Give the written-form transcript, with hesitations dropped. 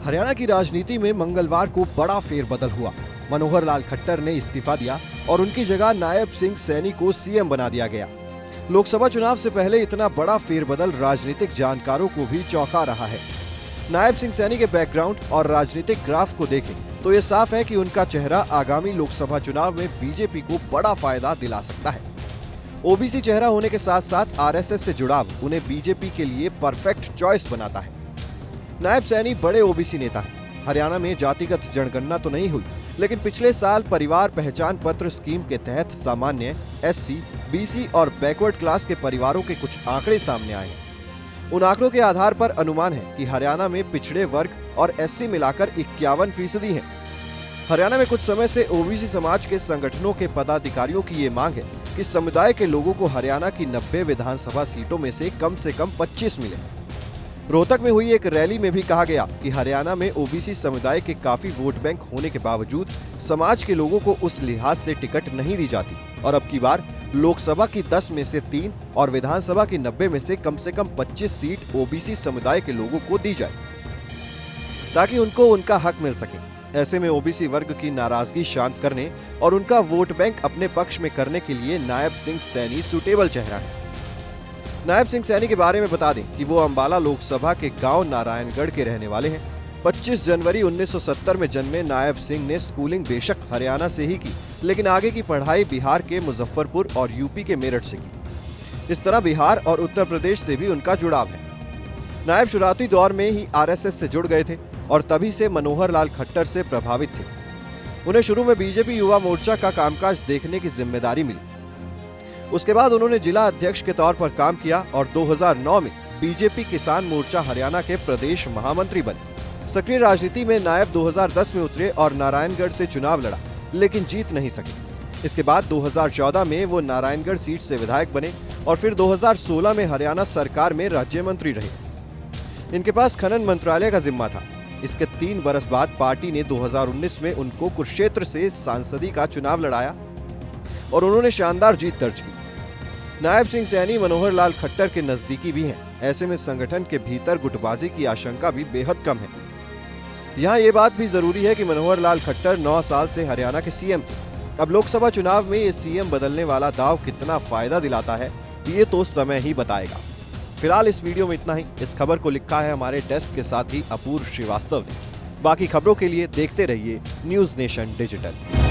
हरियाणा की राजनीति में मंगलवार को बड़ा फेरबदल हुआ। मनोहर लाल खट्टर ने इस्तीफा दिया और उनकी जगह नायब सिंह सैनी को सीएम बना दिया गया। लोकसभा चुनाव से पहले इतना बड़ा फेरबदल राजनीतिक जानकारों को भी चौंका रहा है। नायब सिंह सैनी के बैकग्राउंड और राजनीतिक ग्राफ को देखें तो ये साफ है कि उनका चेहरा आगामी लोकसभा चुनाव में बीजेपी को बड़ा फायदा दिला सकता है। ओबीसी चेहरा होने के साथ साथ आरएसएस से जुड़ाव उन्हें बीजेपी के लिए परफेक्ट चॉइस बनाता है। नायब सैनी बड़े ओबीसी नेता हैं। हरियाणा में जातिगत जनगणना तो नहीं हुई, लेकिन पिछले साल परिवार पहचान पत्र स्कीम के तहत सामान्य, एससी, बीसी और बैकवर्ड क्लास के परिवारों के कुछ आंकड़े सामने आए हैं। उन आंकड़ों के आधार पर अनुमान है कि हरियाणा में पिछड़े वर्ग और एससी मिलाकर 51% हैं। हरियाणा में कुछ समय से ओबीसी समाज के संगठनों के पदाधिकारियों की ये मांग है कि समुदाय के लोगों को हरियाणा की 90 विधानसभा सीटों में से कम 25 मिले। रोहतक में हुई एक रैली में भी कहा गया कि हरियाणा में ओबीसी समुदाय के काफी वोट बैंक होने के बावजूद समाज के लोगों को उस लिहाज से टिकट नहीं दी जाती और अब की बार लोकसभा की 10 में से 3 और विधानसभा की 90 में से कम 25 सीट ओबीसी समुदाय के लोगों को दी जाए ताकि उनको उनका हक मिल सके। ऐसे में ओबीसी वर्ग की नाराजगी शांत करने और उनका वोट बैंक अपने पक्ष में करने के लिए नायब सिंह सैनी सुटेबल चेहरा है। नायब सिंह सैनी के बारे में बता दें कि वो अंबाला लोकसभा के गांव नारायणगढ़ के रहने वाले हैं। 25 जनवरी 1970 में जन्मे नायब सिंह ने स्कूलिंग बेशक हरियाणा से ही की, लेकिन आगे की पढ़ाई बिहार के मुजफ्फरपुर और यूपी के मेरठ से की। इस तरह बिहार और उत्तर प्रदेश से भी उनका जुड़ाव है। नायब शुरुआती दौर में ही आरएसएस से जुड़ गए थे और तभी से मनोहर लाल खट्टर से प्रभावित थे। उन्हें शुरू में बीजेपी युवा मोर्चा का कामकाज देखने की जिम्मेदारी मिली। उसके बाद उन्होंने जिला अध्यक्ष के तौर पर काम किया और 2009 में बीजेपी किसान मोर्चा हरियाणा के प्रदेश महामंत्री बने। सक्रिय राजनीति में नायब 2010 में उतरे और नारायणगढ़ से चुनाव लड़ा, लेकिन जीत नहीं सके। इसके बाद 2014 में वो नारायणगढ़ सीट से विधायक बने और फिर 2016 में हरियाणा सरकार में राज्य मंत्री रहे। इनके पास खनन मंत्रालय का जिम्मा था। इसके 3 बरस बाद पार्टी ने 2019 में उनको कुरुक्षेत्र से सांसदी का चुनाव लड़ाया और उन्होंने शानदार जीत दर्ज की। नायब सिंह सैनी मनोहर लाल खट्टर के नजदीकी भी हैं। ऐसे में संगठन के भीतर गुटबाजी की आशंका भी बेहद कम है। यहाँ ये बात भी जरूरी है कि मनोहर लाल खट्टर 9 साल से हरियाणा के सीएम थे। अब लोकसभा चुनाव में ये सीएम बदलने वाला दाव कितना फायदा दिलाता है, ये तो समय ही बताएगा। फिलहाल इस वीडियो में इतना ही। इस खबर को लिखा है हमारे डेस्क के साथी अपूर्व श्रीवास्तव ने। बाकी खबरों के लिए देखते रहिए न्यूज़ नेशन डिजिटल।